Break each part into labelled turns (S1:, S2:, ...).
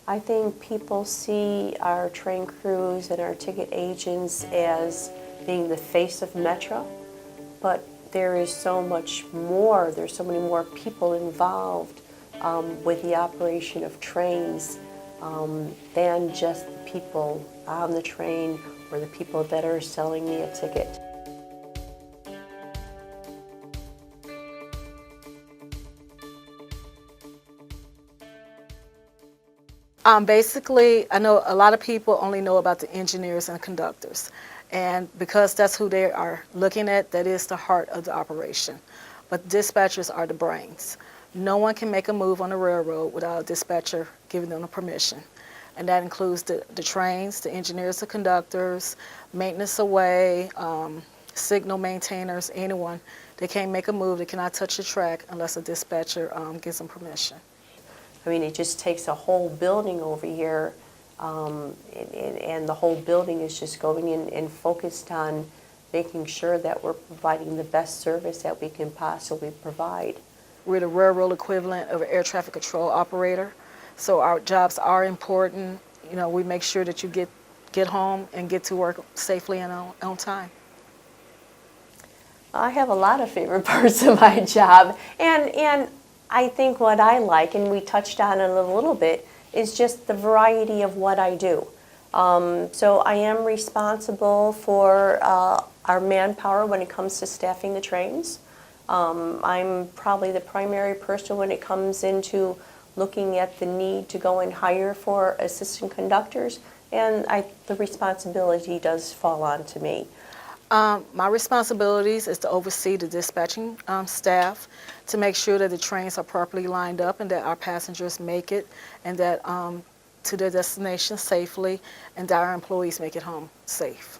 S1: I think people see our train crews and our ticket agents as being the face of Metra, but there is so much more. There's so many more people involved with the operation of trains than just the people on the train or the people that are selling me a ticket.
S2: Basically, I know a lot of people only know about the engineers and conductors. And because that's who they are looking at, that is the heart of the operation. But dispatchers are the brains. No one can make a move on the railroad without a dispatcher giving them the permission. And that includes the trains, the engineers, the conductors, maintenance away, signal maintainers, anyone. They can't make a move, they cannot touch the track unless a dispatcher gives them permission.
S1: I mean, it just takes a whole building over here, and the whole building is just going in and focused on making sure that we're providing the best service that we can possibly provide.
S2: We're the railroad equivalent of an air traffic control operator, so our jobs are important. You know, we make sure that you get home and get to work safely and on time.
S1: I have a lot of favorite parts of my job, and I think what I like, and we touched on it a little bit, is just the variety of what I do. So I am responsible for our manpower when it comes to staffing the trains. I'm probably the primary person when it comes into looking at the need to go and hire for assistant conductors, and the responsibility does fall on to me.
S2: My responsibilities is to oversee the dispatching staff to make sure that the trains are properly lined up and that our passengers make it and that to their destination safely and that our employees make it home safe.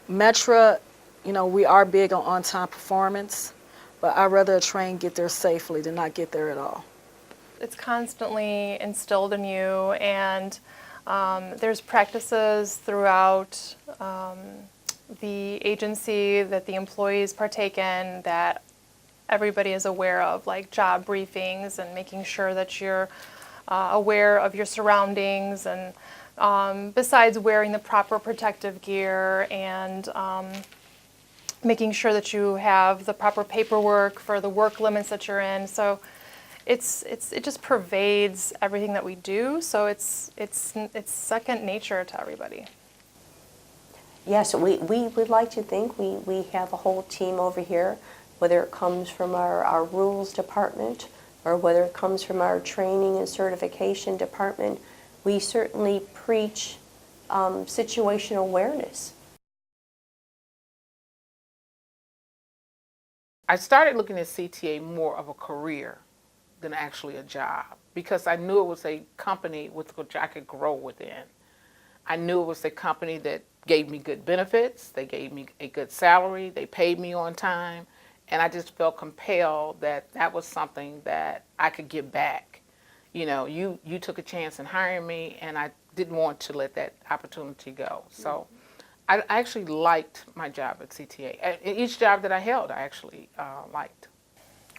S2: Metra, you know, we are big on on-time performance, but I'd rather a train get there safely than not get there at all.
S3: It's constantly instilled in you, and there's practices throughout the agency that the employees partake in that everybody is aware of, like job briefings and making sure that you're aware of your surroundings, and besides wearing the proper protective gear and making sure that you have the proper paperwork for the work limits that you're in. So it just pervades everything that we do, so it's second nature to everybody.
S1: Yes, we would like to think we have a whole team over here, whether it comes from our rules department or whether it comes from our training and certification department. We certainly preach situational awareness.
S4: I started looking at CTA more of a career than actually a job, because I knew it was a company with which I could grow within. I knew it was a company that gave me good benefits, they gave me a good salary, they paid me on time, and I just felt compelled that that was something that I could give back. You know, you took a chance in hiring me, and I didn't want to let that opportunity go. So I actually liked my job at CTA. Each job that I held, I actually liked.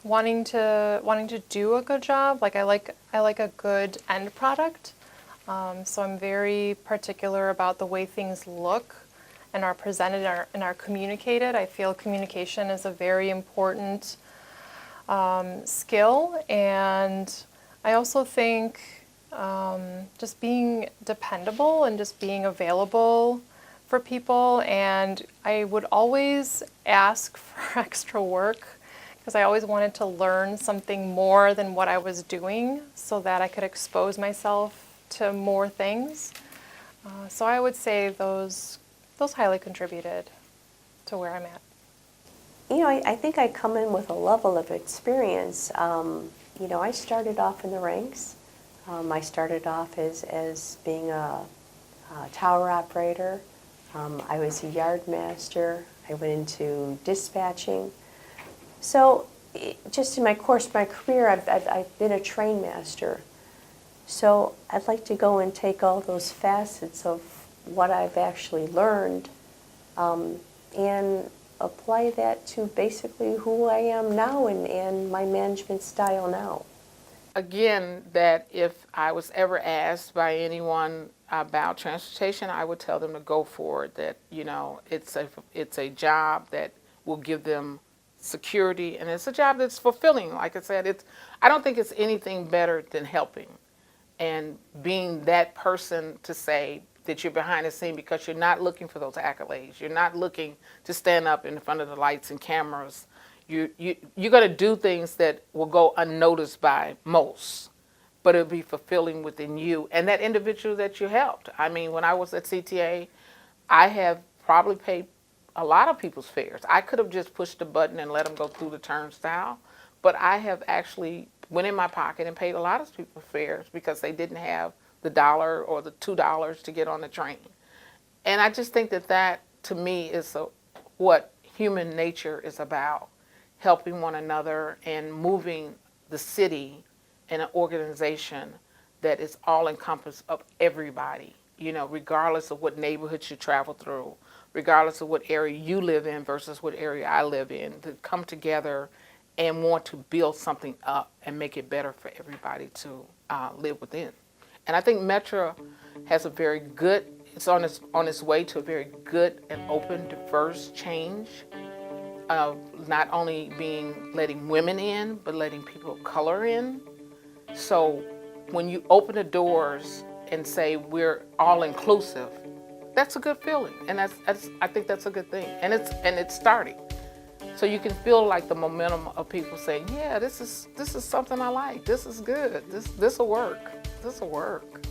S3: Wanting to do a good job, like I like a good end product. So I'm very particular about the way things look and are presented and are communicated. I feel communication is a very important skill, and I also think just being dependable and just being available for people. And I would always ask for extra work because I always wanted to learn something more than what I was doing so that I could expose myself to more things. So I would say those highly contributed to where I'm at.
S1: You know, I think I come in with a level of experience. You know, I started off in the ranks. I started off as being a tower operator. I was a yard master. I went into dispatching. So just in my course, my career, I've been a train master. So I'd like to go and take all those facets of what I've actually learned and apply that to basically who I am now and my management style now.
S4: Again, that if I was ever asked by anyone about transportation, I would tell them to go for it. That, you know, it's a job that will give them security, and it's a job that's fulfilling. Like I said, I don't think it's anything better than helping and being that person to say that you're behind the scene, because you're not looking for those accolades. You're not looking to stand up in front of the lights and cameras. You're going to do things that will go unnoticed by most, but it'll be fulfilling within you and that individual that you helped. I mean, when I was at CTA, I have probably paid a lot of people's fares. I could have just pushed a button and let them go through the turnstile, but I have actually went in my pocket and paid a lot of people's fares because they didn't have the $1 or the $2 to get on the train. And I just think that to me is what human nature is about, helping one another and moving the city in an organization that is all encompassed of everybody, you know, regardless of what neighborhoods you travel through, regardless of what area you live in versus what area I live in, to come together and want to build something up and make it better for everybody to live within. And I think Metra has a very good, it's on its way to a very good and open, diverse change of not only letting women in, but letting people of color in. So when you open the doors and say we're all inclusive, that's a good feeling, and I think that's a good thing, and it's starting. So you can feel like the momentum of people saying, yeah, this is something I like. This is good. This will work. This will work.